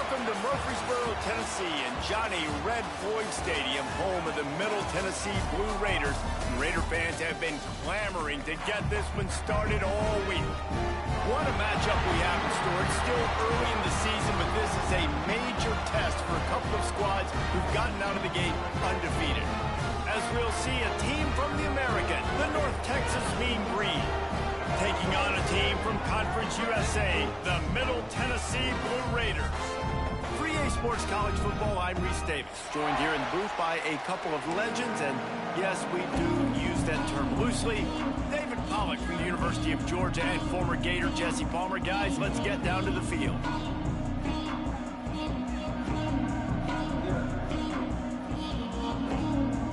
Welcome to Murfreesboro, Tennessee, and Johnny Red Floyd Stadium, home of the Middle Tennessee Blue Raiders. And Raider fans have been clamoring to get this one started all week. What a matchup we have in store. It's still early in the season, but this is a major test for a couple of squads who've gotten out of the gate undefeated. As we'll see a team from the American, the North Texas Mean Green, taking on a team from Conference USA, the Middle Tennessee Blue Raiders. For EA Sports College Football, I'm Reese Davis, joined here in the booth by a couple of legends, and yes, we do use that term loosely. David Pollack from the University of Georgia and former Gator Jesse Palmer. Guys, let's get down to the field.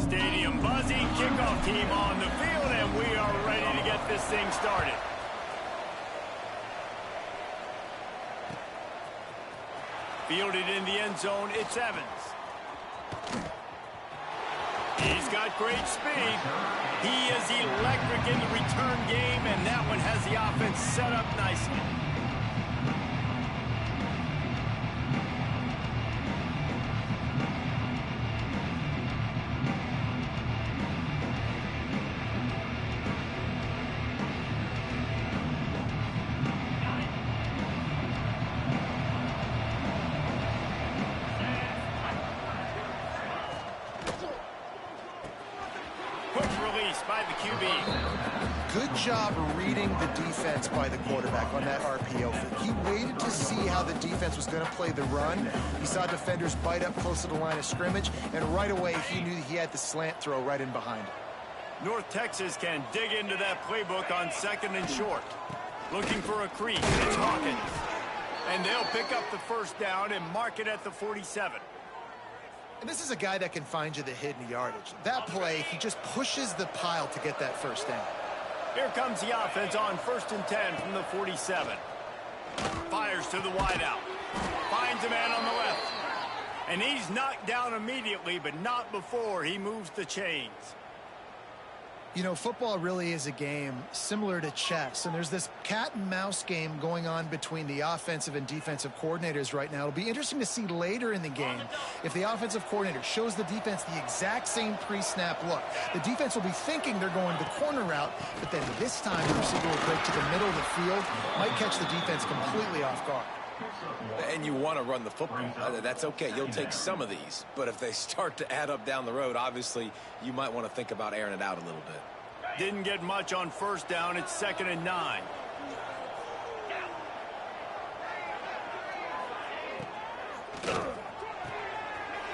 Stadium buzzing, kickoff team on the field, and we are ready to get this thing started. Fielded in the end zone, it's Evans. He's got great speed. He is electric in the return game, and that one has the offense set up nicely. By the QB. Good job reading the defense by the quarterback on that RPO. He waited to see how the defense was going to play the run. He saw defenders bite up close to the line of scrimmage, and right away he knew he had the slant throw right in behind him. North Texas can dig into that playbook on second and short. Looking for a crease. It's Hawkins. And they'll pick up the first down and mark it at the 47. And this is a guy that can find you the hidden yardage. That play, he just pushes the pile to get that first down. Here comes the offense on 1st and 10 from the 47. Fires to the wideout. Finds a man on the left. And he's knocked down immediately, but not before he moves the chains. You know, football really is a game similar to chess, and there's this cat and mouse game going on between the offensive and defensive coordinators right now. It'll be interesting to see later in the game if the offensive coordinator shows the defense the exact same pre-snap look. The defense will be thinking they're going the corner route, but then this time the receiver will break to the middle of the field, might catch the defense completely off guard. And you want to run the football. That's okay. You'll take some of these. But if they start to add up down the road, obviously, you might want to think about airing it out a little bit. Didn't get much on first down. It's 2nd and 9.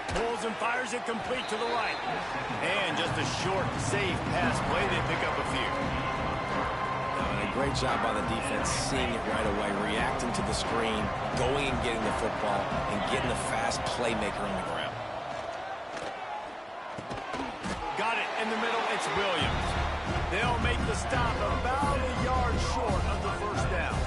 Pulls and fires it complete to the right. And just a short, safe pass play. They pick up a few. Great job by the defense, seeing it right away, reacting to the screen, going and getting the football, and getting a fast playmaker on the ground. Got it in the middle. It's Williams. They'll make the stop about a yard short of the first down.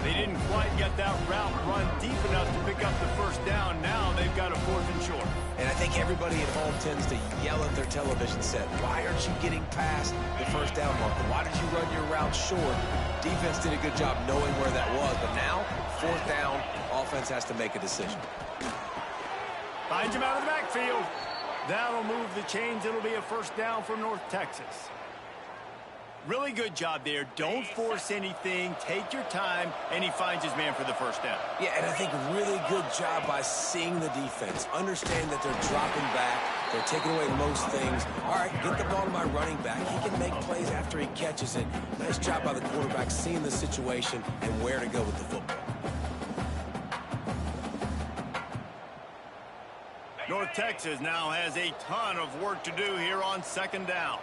They didn't quite get that route run deep enough to pick up the first down. Now they've got a 4th and short. And I think everybody at home tends to yell at their television set, why aren't you getting past the first down marker? Why did you run your route short? Defense did a good job knowing where that was, but now, 4th down, offense has to make a decision. Finds him out of the backfield. That'll move the chains. It'll be a first down for North Texas. Really good job there. Don't force anything. Take your time, and he finds his man for the first down. Yeah, and I think really good job by seeing the defense. Understand that they're dropping back. They're taking away most things. All right, get the ball to my running back. He can make plays after he catches it. Nice job by the quarterback seeing the situation and where to go with the football. North Texas now has a ton of work to do here on 2nd down.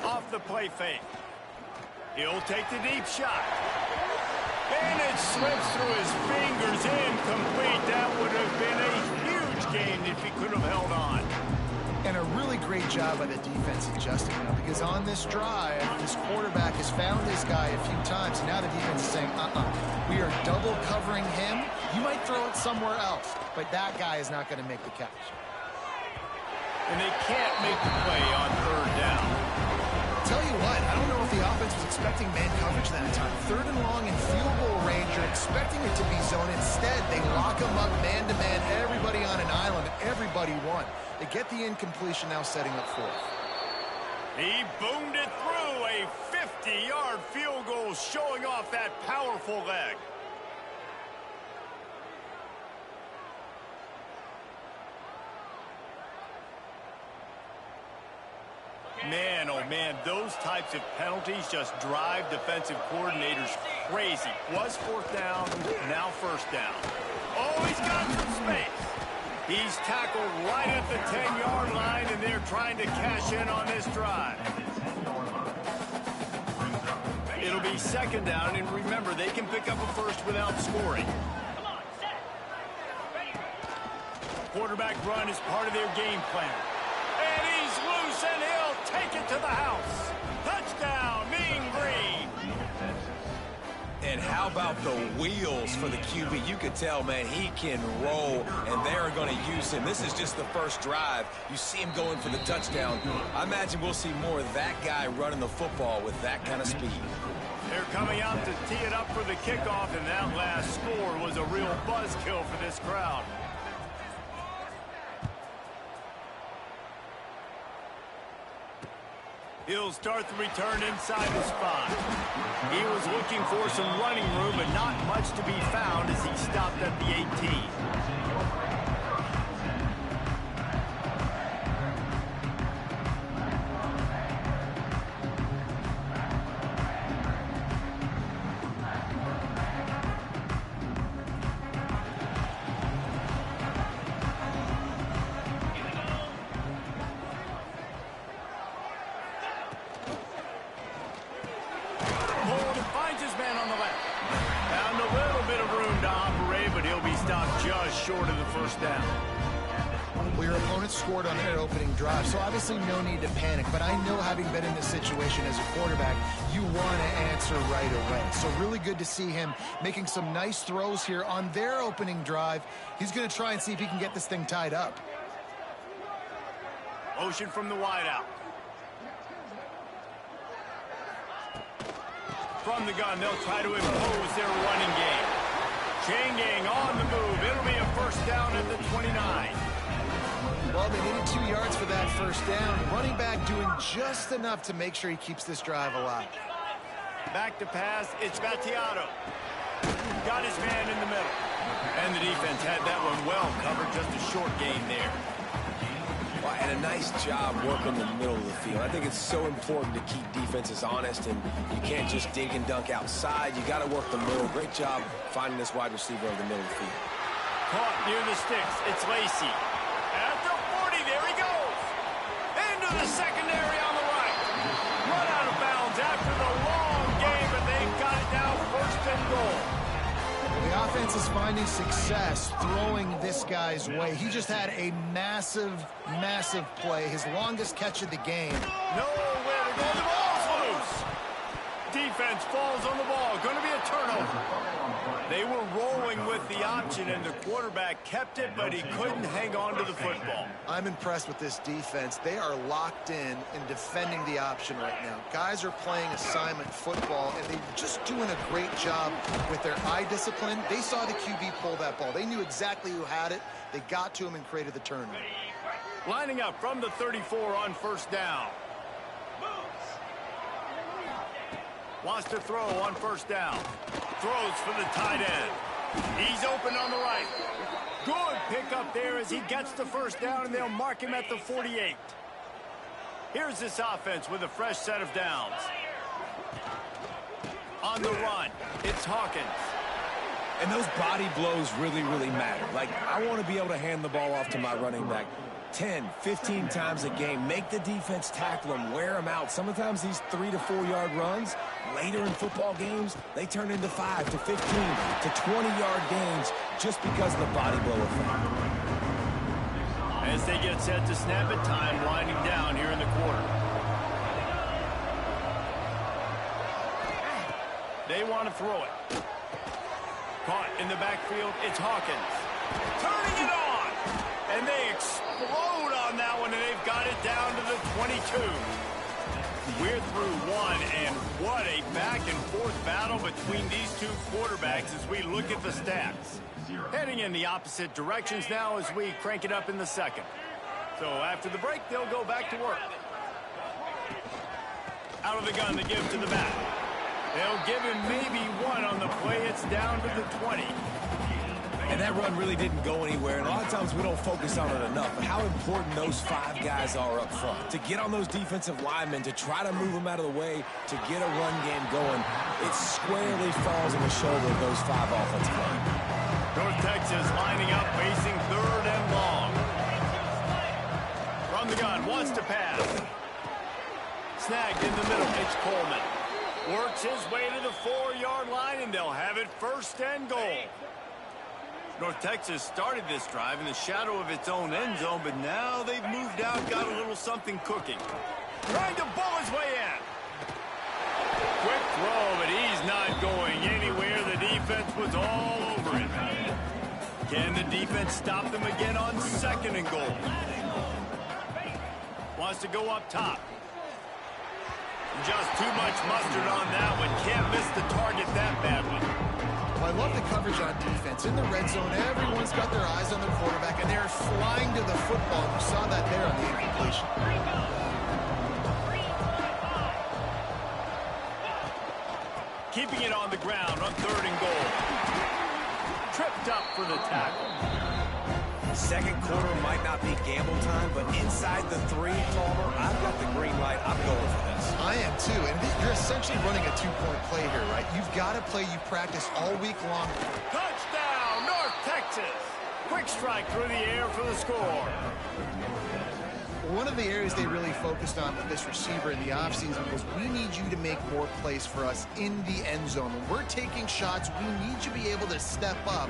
Off the play fake. He'll take the deep shot. And it slips through his fingers, incomplete. That would have been a huge gain if he could have held on. And a really great job by the defense adjusting now, because on this drive, this quarterback has found this guy a few times. Now the defense is saying, we are double covering him. You might throw it somewhere else, but that guy is not going to make the catch. And they can't make the play on 3rd down. Tell you what, I don't know if the offense was expecting man coverage that time. 3rd and long in field goal range. You're expecting it to be zone. Instead, they lock them up man-to-man, everybody on an island, and everybody won. They get the incompletion, now setting up 4th. He boomed it through. A 50-yard field goal showing off that powerful leg. Man, oh man, those types of penalties just drive defensive coordinators crazy. Was 4th down, now 1st down. Oh, he's got some space. He's tackled right at the 10-yard line, and they're trying to cash in on this drive. It'll be 2nd down, and remember, they can pick up a first without scoring. Quarterback run is part of their game plan. And he's loose, and he'll take it to the house. Touchdown, Mean Green. And how about the wheels for the QB? You could tell, man, he can roll, and they're going to use him. This is just the first drive. You see him going for the touchdown. I imagine we'll see more of that guy running the football with that kind of speed. They're coming out to tee it up for the kickoff, and that last score was a real buzzkill for this crowd. He'll start the return inside the spot. He was looking for some running room, but not much to be found as he stopped at the 18. Short of the 1st down. Well, your opponent scored on their opening drive, so obviously no need to panic. But I know, having been in this situation as a quarterback, you want to answer right away. So really good to see him making some nice throws here on their opening drive. He's going to try and see if he can get this thing tied up. Motion from the wideout. From the gun, they'll try to impose their running game. Chain gang on the move. It'll be a 1st down at the 29. Well, they needed 2 yards for that 1st down. Running back doing just enough to make sure he keeps this drive alive. Back to pass. It's Battiato. Got his man in the middle. And the defense had that one well covered. Just a short gain there. Well, and a nice job working the middle of the field. I think it's so important to keep defenses honest, and you can't just dink and dunk outside. You got to work the middle. Great job finding this wide receiver over the middle of the field. Caught near the sticks. It's Lacy. At the 40, there he goes. Into the secondary on the right. Run out of bounds after the long game, but they've got it now 1st and goal. The offense is finding success throwing this guy's way. He just had a massive, massive play. His longest catch of the game. Nowhere to go. The ball's loose. Defense falls on the ball. Going to be a turnover. They were rolling with the option, and the quarterback kept it, but he couldn't hang on to the football. I'm impressed with this defense. They are locked in defending the option right now. Guys are playing assignment football, and they're just doing a great job with their eye discipline. They saw the QB pull that ball. They knew exactly who had it. They got to him and created the turnover. Lining up from the 34 on 1st down. Wants to throw on 1st down. Throws for the tight end. He's open on the right. Good pickup there as he gets the 1st down, and they'll mark him at the 48. Here's this offense with a fresh set of downs. On the run, it's Hawkins. And those body blows really, really matter. Like, I want to be able to hand the ball off to my running back 10, 15 times a game. Make the defense tackle him, wear him out. Sometimes these 3 to 4 yard runs, later in football games, they turn into 5 to 15 to 20-yard gains just because of the body blow effect. As they get set to snap it, time winding down here in the quarter. They want to throw it. Caught in the backfield, it's Hawkins. Turning it on! And they explode on that one, and they've got it down to the 22. we're through one, and what a back-and-forth battle between these two quarterbacks as we look at the stats. Heading in the opposite directions now as we crank it up in the second. So after the break, they'll go back to work. Out of the gun, they give to the back. They'll give him maybe one on the play. It's down to the 20. And that run really didn't go anywhere, and a lot of times we don't focus on it enough, but how important those 5 guys are up front. To get on those defensive linemen, to try to move them out of the way, to get a run game going, it squarely falls on the shoulder of those 5 offensive linemen. North Texas lining up, facing 3rd and long. From the gun, wants to pass. Snagged in the middle, it's Coleman. Works his way to the 4-yard line, and they'll have it 1st and goal. North Texas started this drive in the shadow of its own end zone, but now they've moved out, got a little something cooking. Trying to bull his way in. Quick throw, but he's not going anywhere. The defense was all over him. Can the defense stop them again on 2nd and goal? Wants to go up top. Just too much mustard on that one. Can't miss the target that badly. Well, I love the coverage on defense. In the red zone, everyone's got their eyes on the quarterback, and they're flying to the football. You saw that there on the incompletion. Keeping it on the ground on 3rd and goal. Tripped up for the tackle. Second quarter might not be gamble time, but inside the 3, Palmer, I've got the green light. I'm going for this. I am too, and you're essentially running a 2-point play here, right? You've got to play you practice all week long. Touchdown, North Texas. Quick strike through the air for the score. One of the areas they really focused on with this receiver in the offseason was we need you to make more plays for us in the end zone. When we're taking shots, we need you to be able to step up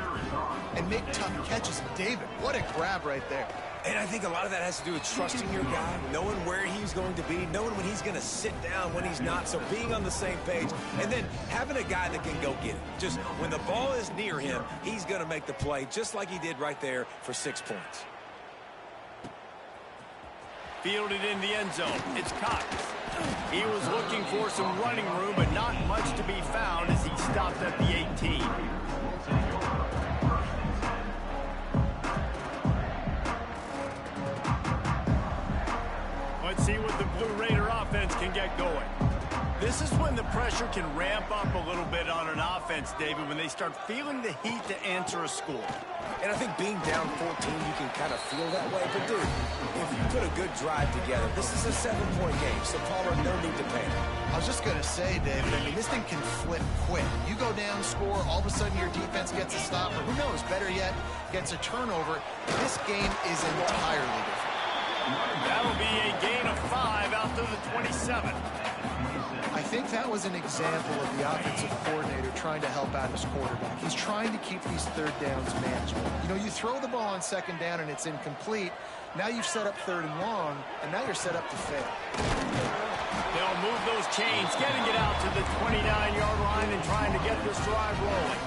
and make tough catches. David, what a grab right there. And I think a lot of that has to do with trusting your guy, knowing where he's going to be, knowing when he's going to sit down, when he's not, so being on the same page, and then having a guy that can go get it. Just when the ball is near him, he's going to make the play, just like he did right there for 6 points. Fielded in the end zone. It's Cox. He was looking for some running room, but not much to be found as he stopped at the 18. Let's see what the Blue Raider offense can get going. This is when the pressure can ramp up a little bit on an offense, David, when they start feeling the heat to answer a score. And I think being down 14, you can kind of feel that way. But, dude, if you put a good drive together, this is a 7-point game, so Palmer, no need to panic. I was just going to say, David, I mean, this thing can flip quick. You go down, score, all of a sudden your defense gets a stop, or who knows, better yet, gets a turnover. This game is entirely different. That'll be a gain of 5 out to the 27. I think that was an example of the offensive coordinator trying to help out his quarterback. He's trying to keep these 3rd downs manageable. You know, you throw the ball on 2nd down and it's incomplete. Now you've set up 3rd and long, and now you're set up to fail. They'll move those chains, getting it out to the 29-yard line and trying to get this drive rolling.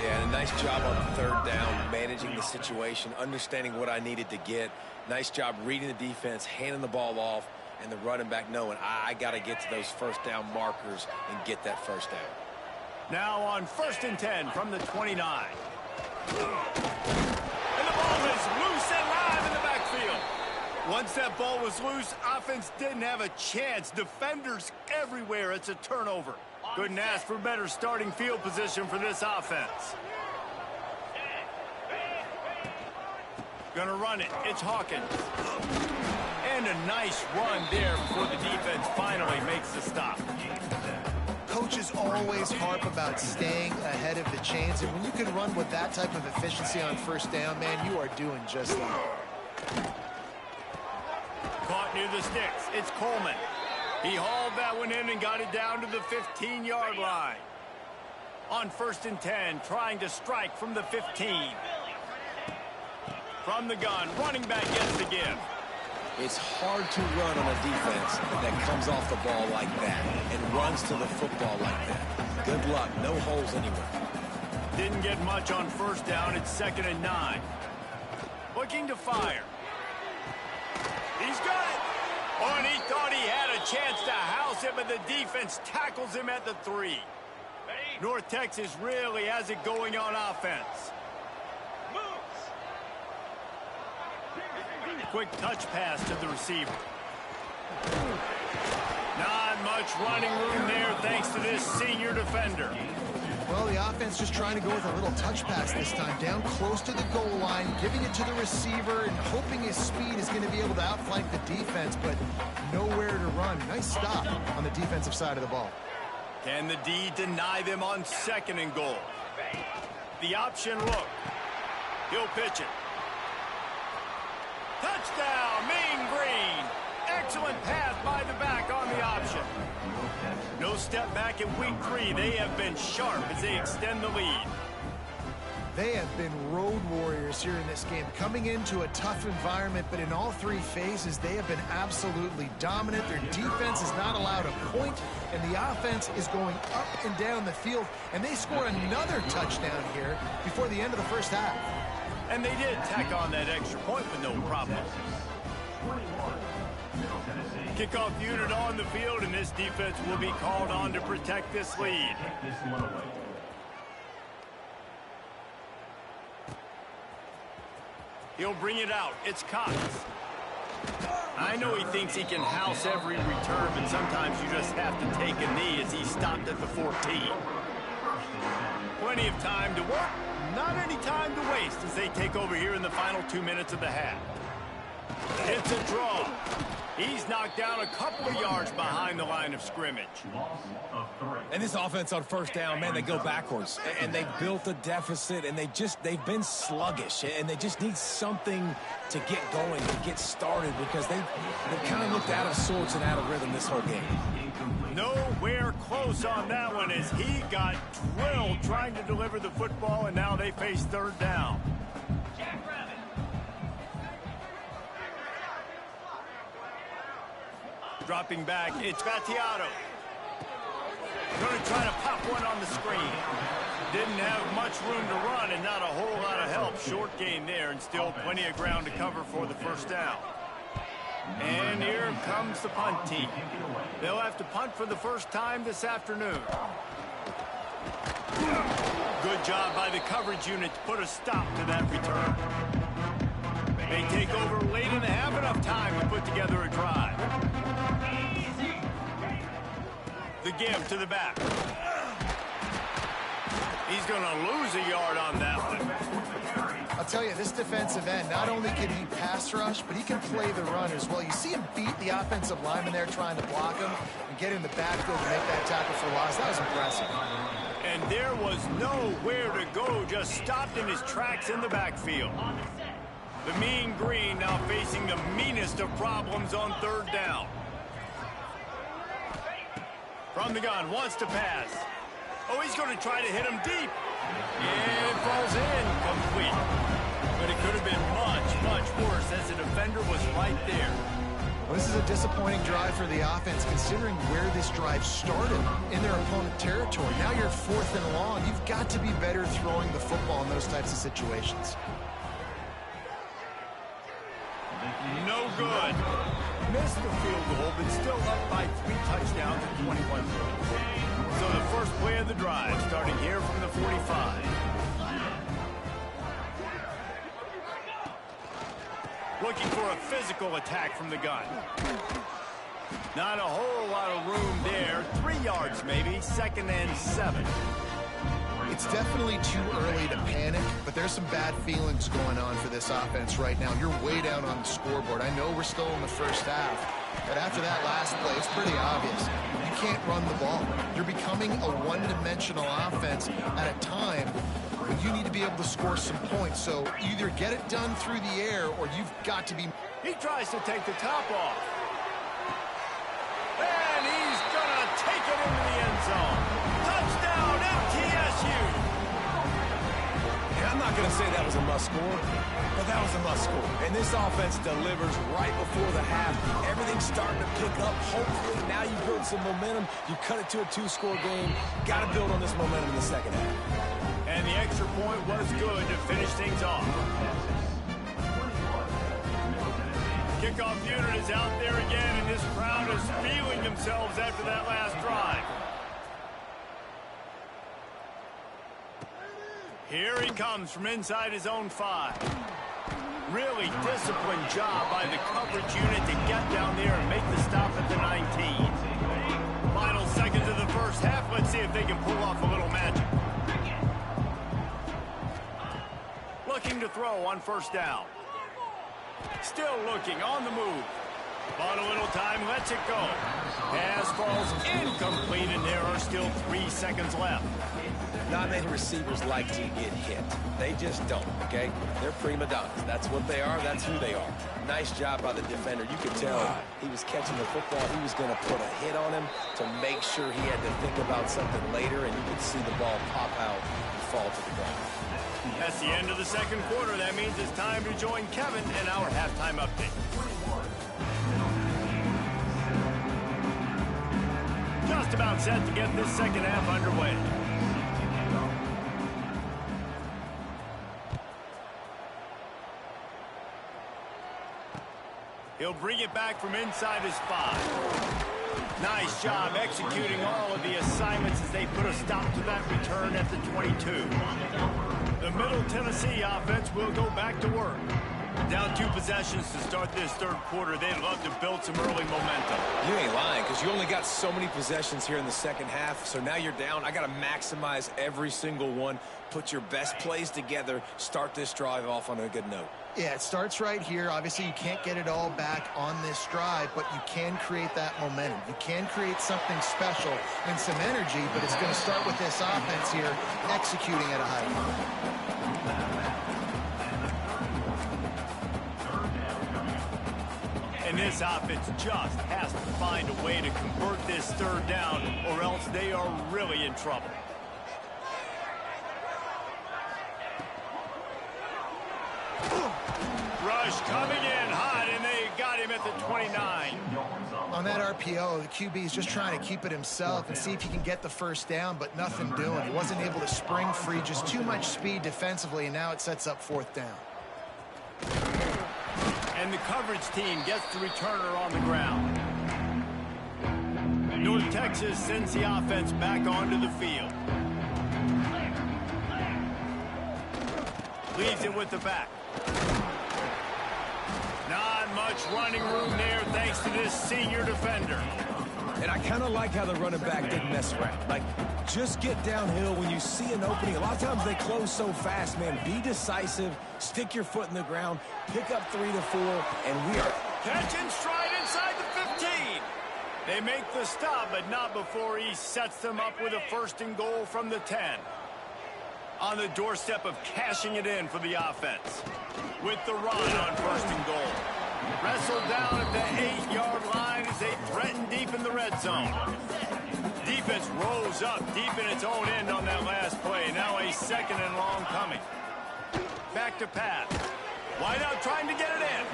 Yeah, and a nice job on 3rd down, managing the situation, understanding what I needed to get. Nice job reading the defense, handing the ball off, and the running back knowing I got to get to those 1st down markers and get that 1st down. Now on 1st and 10 from the 29. And the ball is loose and live in the backfield. Once that ball was loose, offense didn't have a chance. Defenders everywhere. It's a turnover. Couldn't ask for better starting field position for this offense. Gonna run it. It's Hawkins. And a nice run there before the defense finally makes the stop. Coaches always harp about staying ahead of the chains, and when you can run with that type of efficiency on 1st down, man, you are doing just that. Caught near the sticks. It's Coleman. He hauled that one in and got it down to the 15-yard line. On 1st and 10, trying to strike from the 15. From the gun, running back gets the give. It's hard to run on a defense that comes off the ball like that and runs to the football like that. Good luck. No holes anywhere. Didn't get much on 1st down. It's 2nd and 9. Looking to fire. He's got it. Oh, and he thought he had a chance to house him, and the defense tackles him at the 3. North Texas really has it going on offense. Quick touch pass to the receiver. Not much running room there thanks to this senior defender. Well, the offense just trying to go with a little touch pass this time, down close to the goal line, giving it to the receiver and hoping his speed is going to be able to outflank the defense, but nowhere to run. Nice stop on the defensive side of the ball. Can the D deny them on 2nd and goal? The option look. He'll pitch it. Touchdown, Mean Green. Excellent pass by the back on the option. No step back in week 3. They have been sharp as they extend the lead. They have been road warriors here in this game, coming into a tough environment, but in all 3 phases, they have been absolutely dominant. Their defense is not allowed a point, and the offense is going up and down the field, and they score another touchdown here before the end of the first half. And they did tack on that extra point with no problem. Kickoff unit on the field, and this defense will be called on to protect this lead. He'll bring it out. It's Cox. I know he thinks he can house every return, but sometimes you just have to take a knee as he stopped at the 14. Plenty of time to work, not any time to waste as they take over here in the final 2 minutes of the half. It's a draw. He's knocked down a couple of yards behind the line of scrimmage. And this offense on 1st down, man, they go backwards. And they've built a deficit, and they've been sluggish. And they just need something to get going, to get started, because they've kind of looked out of sorts and out of rhythm this whole game. Nowhere close on that one as he got drilled trying to deliver the football, and now they face 3rd down. Dropping back, it's Gattiato. Going to try to pop one on the screen. Didn't have much room to run and not a whole lot of help. Short gain there and still plenty of ground to cover for the 1st down. And here comes the punt team. They'll have to punt for the first time this afternoon. Good job by the coverage unit to put a stop to that return. They take over late in the half, enough time to put together a drive. The give to the back. He's going to lose a yard on that one. I'll tell you, this defensive end, not only can he pass rush, but he can play the run as well. You see him beat the offensive lineman there trying to block him and get in the backfield to make that tackle for loss. That was impressive. And there was nowhere to go, just stopped in his tracks in the backfield. The Mean Green now facing the meanest of problems on 3rd down. From the gun, wants to pass. Oh, he's going to try to hit him deep. And it falls in, complete. But it could have been much, much worse as the defender was right there. Well, this is a disappointing drive for the offense, considering where this drive started in their opponent territory. Now you're 4th and long. You've got to be better throwing the football in those types of situations. No good. Missed the field goal, but still up by 3 touchdowns and 21 points. So the first play of the drive, starting here from the 45. Looking for a physical attack from the gun. Not a whole lot of room there. 3 yards maybe, 2nd and 7. It's definitely too early to panic, but there's some bad feelings going on for this offense right now. You're way down on the scoreboard. I know we're still in the first half, but after that last play, it's pretty obvious. You can't run the ball. You're becoming a one-dimensional offense at a time when you need to be able to score some points. So either get it done through the air or you've got to be... He tries to take the top off. And he's going to take it into the end zone. Touchdown, MTSU. Yeah, I'm not going to say that was a must-score, but that was a must-score. And this offense delivers right before the half. Everything's starting to pick up. Hopefully, now you build some momentum. You cut it to a 2-score game. Got to build on this momentum in the second half. And the extra point was good to finish things off. Kickoff unit is out there again, and this crowd is feeling the themselves after that last drive. Here he comes from inside his own 5. Really disciplined job by the coverage unit to get down there and make the stop at the 19. Final seconds of the first half. Let's see if they can pull off a little magic. Looking to throw on first down. Still looking on the move. Bought a little time, lets it go. Pass falls incomplete, and there are still 3 seconds left. Not many receivers like to get hit. They just don't, okay? They're prima donnas. That's what they are. That's who they are. Nice job by the defender. You could tell he was catching the football. He was going to put a hit on him to make sure he had to think about something later, and you could see the ball pop out and fall to the ground. That's the end of the second quarter. That means it's time to join Kevin in our halftime update. Just about set to get this second half underway. He'll bring it back from inside his 5. Nice job executing all of the assignments as they put a stop to that return at the 22. The Middle Tennessee offense will go back to work. Down 2 possessions to start this third quarter. They'd love to build some early momentum. You ain't lying, because you only got so many possessions here in the second half, so now you're down. I got to maximize every single one, put your best plays together, start this drive off on a good note. Yeah, it starts right here. Obviously, you can't get it all back on this drive, but you can create that momentum. You can create something special and some energy, but it's going to start with this offense here executing at a high level. And this offense just has to find a way to convert this third down, or else they are really in trouble. Rush coming in hot, and they got him at the 29. On that RPO, the QB is just trying to keep it himself and see if he can get the first down, but nothing doing. He wasn't able to spring free, just too much speed defensively, and now it sets up 4th down. And the coverage team gets the returner on the ground. North Texas sends the offense back onto the field. Leaves it with the back. Not much running room there thanks to this senior defender. And I kind of like how the running back didn't mess around. Like, just get downhill when you see an opening. A lot of times they close so fast, man. Be decisive, stick your foot in the ground, pick up 3 to 4, and we are catching stride inside the 15. They make the stop, but not before he sets them up with a 1st and goal from the 10. On the doorstep of cashing it in for the offense. With the run on 1st and goal. Wrestled down at the 8-yard line as they threaten deep in the red zone. Defense rose up deep in its own end on that last play. Now a 2nd and long coming. Back to pass. Wide out trying to get it in.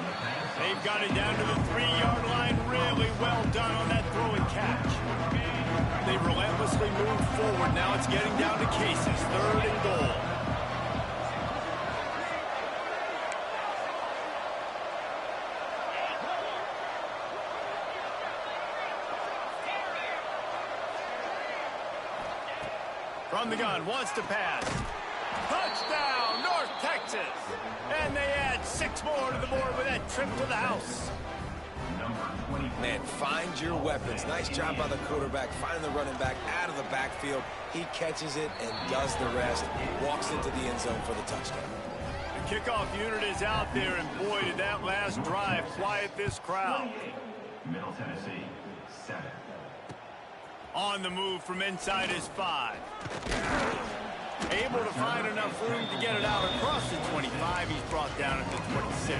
They've got it down to the 3-yard line. Really well done on that throw and catch. They relentlessly move forward. Now it's getting down to cases. 3rd and goal. From the gun, wants to pass. Touchdown, North Texas. And they add 6 more to the board with that trip to the house. Man, find your weapons. Nice job by the quarterback, finding the running back out of the backfield. He catches it and does the rest. Walks into the end zone for the touchdown. The kickoff unit is out there, and boy, did that last drive quiet this crowd. Middle Tennessee, 7. On the move from inside his 5. Able to find enough room to get it out across the 25. He's brought down at the 26.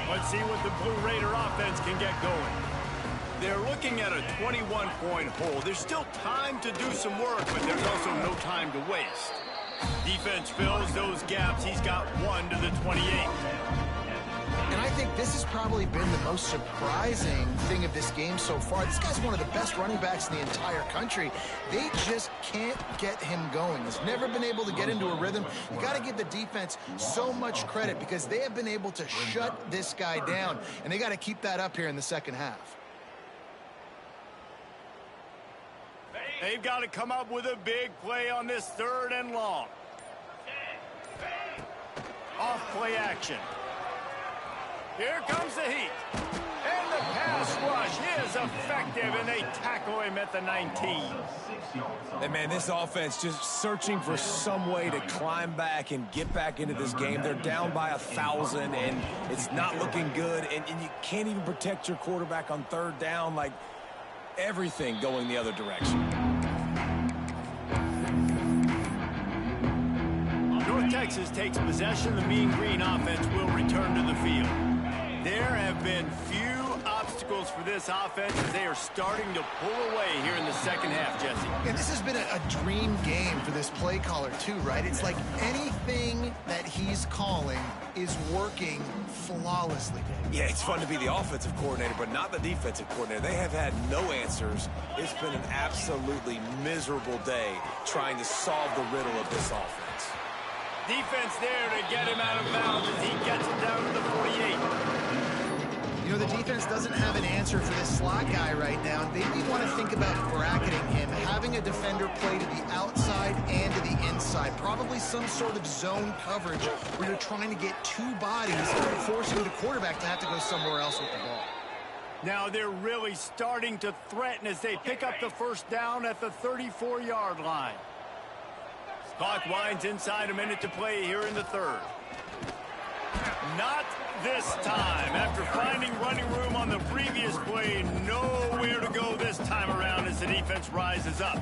Let's see what the Blue Raider offense can get going. They're looking at a 21-point hole. There's still time to do some work, but there's also no time to waste. Defense fills those gaps. He's got 1 to the 28. And I think this has probably been the most surprising thing of this game so far. This guy's one of the best running backs in the entire country. They just can't get him going. He's never been able to get into a rhythm. You got to give the defense so much credit because they have been able to shut this guy down, and they got to keep that up here in the second half. They've got to come up with a big play on this 3rd and long. Off play action. Here comes the heat. And the pass rush is effective, and they tackle him at the 19. And, man, this offense just searching for some way to climb back and get back into this game. They're down by 1,000, and it's not looking good. And you can't even protect your quarterback on 3rd down. Like, everything going the other direction. North Texas takes possession. The Mean Green offense will return to the field. There have been few obstacles for this offense as they are starting to pull away here in the second half, Jesse. And this has been a dream game for this play caller, too, right? It's like anything that he's calling is working flawlessly. Yeah, it's fun to be the offensive coordinator, but not the defensive coordinator. They have had no answers. It's been an absolutely miserable day trying to solve the riddle of this offense. Defense there to get him out of bounds as he gets it down to the 48. You know, the defense doesn't have an answer for this slot guy right now. They may want to think about bracketing him, having a defender play to the outside and to the inside. Probably some sort of zone coverage where you're trying to get 2 bodies, forcing the quarterback to have to go somewhere else with the ball. Now they're really starting to threaten as they pick up the 1st down at the 34-yard line. Clock winds inside, a minute to play here in the 3rd. Not this time. After finding running room on the previous play, nowhere to go this time around as the defense rises up.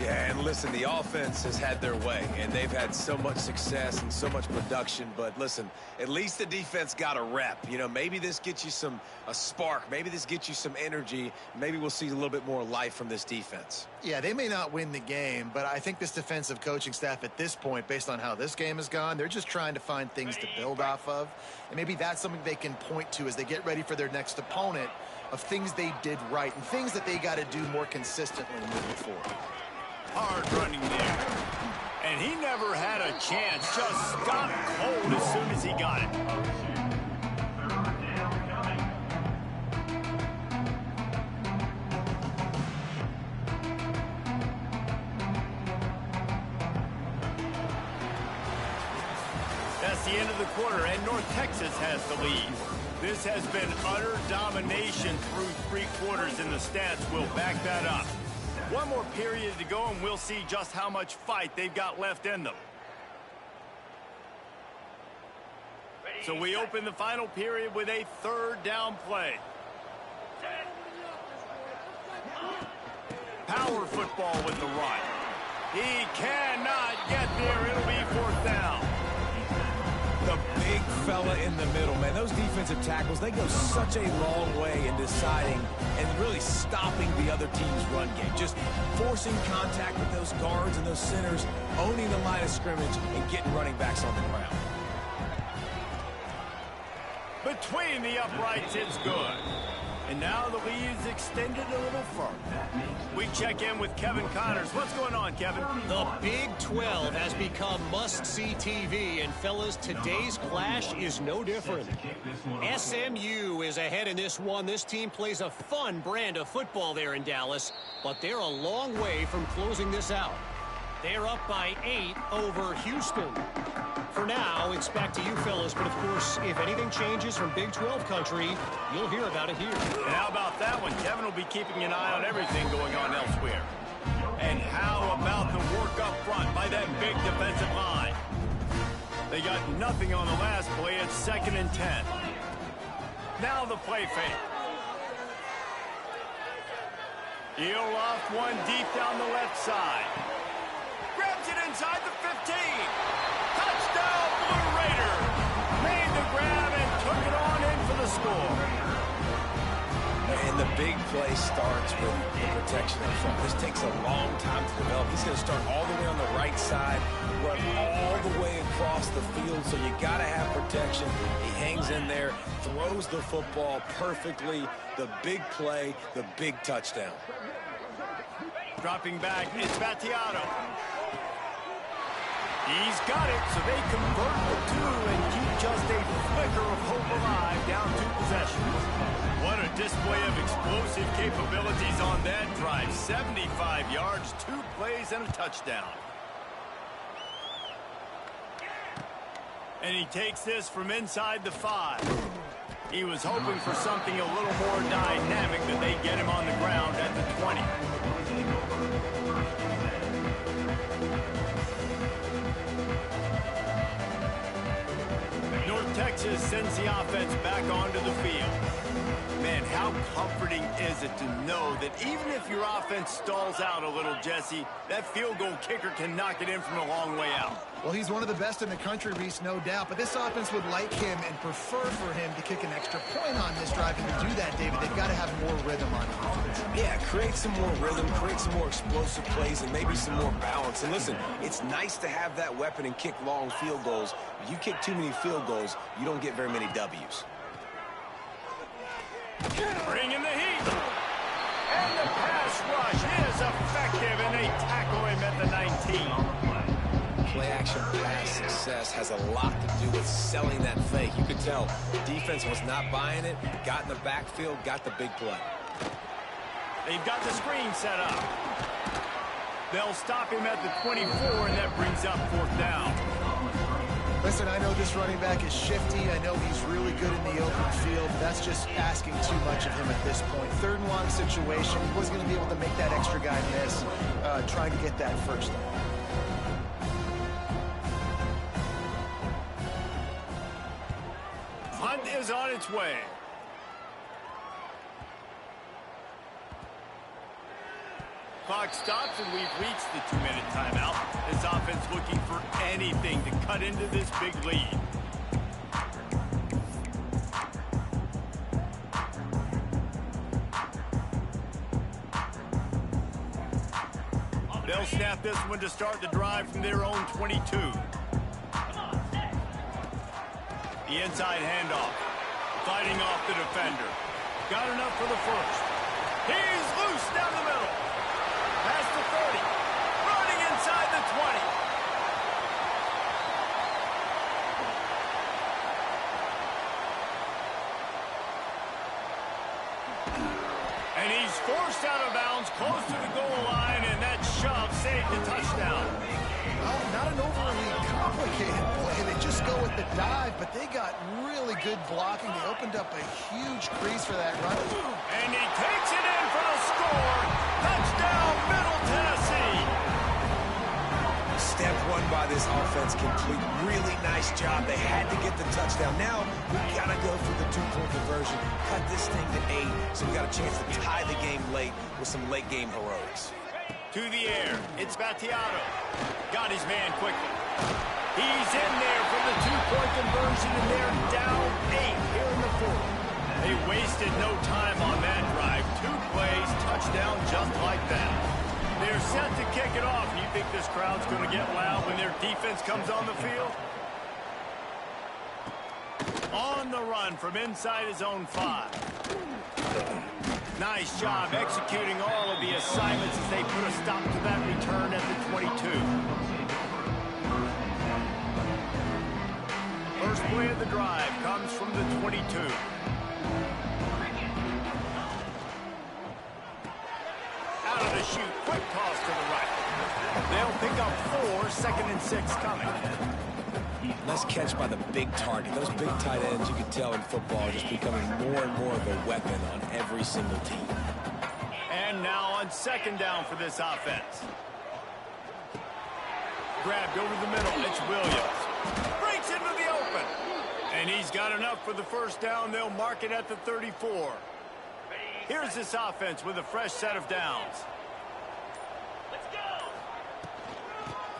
Yeah, and listen, the offense has had their way, and they've had so much success and so much production. But listen, at least the defense got a rep. You know, maybe this gets you a spark. Maybe this gets you some energy. Maybe we'll see a little bit more life from this defense. Yeah, they may not win the game, but I think this defensive coaching staff at this point, based on how this game has gone, they're just trying to find things to build off of. And maybe that's something they can point to as they get ready for their next opponent, of things they did right and things that they got to do more consistently moving forward. Hard running there. And he never had a chance. Just stopped cold as soon as he got it. That's the end of the quarter, and North Texas has the lead. This has been utter domination through 3 quarters, and the stats will back that up. One more period to go, and we'll see just how much fight they've got left in them. So we open the final period with a 3rd down play. Power football with the run. He cannot get there. It'll be 4th down. The big fella in the middle, man. Those defensive tackles, they go such a long way in deciding and really stopping the other team's run game. Just forcing contact with those guards and those centers, owning the line of scrimmage, and getting running backs on the ground. Between the uprights, it's good. And now the lead is extended a little further. We check in with Kevin Connors. What's going on, Kevin? The Big 12 has become must-see TV, and fellas, today's clash is no different. SMU is ahead in this one. This team plays a fun brand of football there in Dallas, but they're a long way from closing this out. They're up by 8 over Houston. For now, it's back to you fellas, but of course, if anything changes from Big 12 country, you'll hear about it here. And how about that one? Kevin will be keeping an eye on everything going on elsewhere. And how about the work up front by that big defensive line? They got nothing on the last play. It's 2nd and 10. Now the play fake. He'll loft one deep down the left side. Grabs it inside the 15. Touchdown, Blue Raider. Made the grab and took it on in for the score. And And the big play starts with the protection up front. This takes a long time to develop. He's going to start all the way on the right side, run all the way across the field, so you got to have protection. He hangs in there, throws the football perfectly. The big play, the big touchdown. Dropping back, it's Battiato. He's got it, so they convert the two and keep just a flicker of hope alive, down 2 possessions. What a display of explosive capabilities on that drive. 75 yards, 2 plays, and a touchdown. And he takes this from inside the 5. He was hoping for something a little more dynamic, that they get him on the ground at the 20. North Texas sends the offense back onto the field. Man, how comforting is it to know that even if your offense stalls out a little, Jesse, that field goal kicker can knock it in from a long way out. Well, he's one of the best in the country, Reese, no doubt. But this offense would like him and prefer for him to kick an extra point on this drive. And to do that, David, they've got to have more rhythm on offense. Yeah, create some more rhythm, create some more explosive plays, and maybe some more balance. And listen, it's nice to have that weapon and kick long field goals. If you kick too many field goals, you don't get very many W's. Bringing the heat. And the pass rush is effective, and they tackle him at the 19. Play-action pass success has a lot to do with selling that fake. You could tell defense was not buying it, got in the backfield, got the big play. They've got the screen set up. They'll stop him at the 24, and that brings up 4th down. Listen, I know this running back is shifty. I know he's really good in the open field. That's just asking too much of him at this point. 3rd and long situation. He wasn't going to be able to make that extra guy miss, trying to get that first down. Hunt is on its way. Clock stops, and we've reached the 2-minute timeout. This offense looking for anything to cut into this big lead. They'll snap this one to start the drive from their own 22. The inside handoff. Fighting off the defender. Got enough for the first. He's loose down the middle. Past the 30. Running inside the 20. And he's forced out of bounds close to the goal line, and that shove saved the touchdown. Well, not an overly complicated play. They just go with the dive, but they got really good blocking. They opened up a huge crease for that run. And he takes it in for the score. Touchdown, Middle Tennessee. Step 1 by this offense complete. Really nice job. They had to get the touchdown. Now we got to go for the 2-point conversion. Cut this thing to 8, so we got a chance to tie the game late with some late game heroics. To the air, it's Battiato. Got his man quickly. He's in there for the 2-point conversion, and they're down 8 here in the 4th. They wasted no time on that drive. 2 plays, touchdown just like that. They're set to kick it off. You think this crowd's going to get loud when their defense comes on the field? On the run from inside his own 5. Nice job executing all of the assignments as they put a stop to that return at the 22. First play of the drive comes from the 22. Out of the chute, quick toss to the right. They'll pick up 4, 2nd and 6 coming. Nice catch by the big target. Those big tight ends, you can tell in football, are just becoming more and more of a weapon on every single team. And now on 2nd down for this offense. Grabbed over the middle. It's Williams. Breaks into the open. And he's got enough for the first down. They'll mark it at the 34. Here's this offense with a fresh set of downs. Let's go.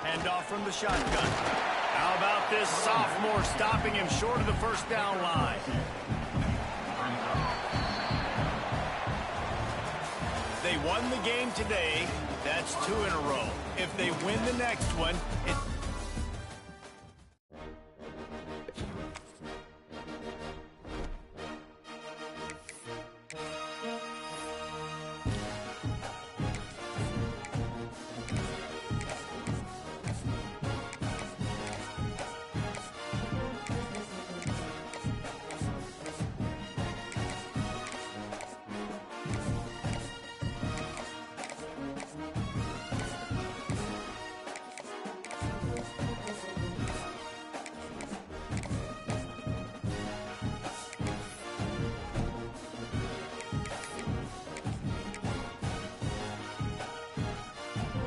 Handoff from the shotgun. How about this sophomore stopping him short of the first down line? they won the game today, that's 2 in a row. If they win the next one, it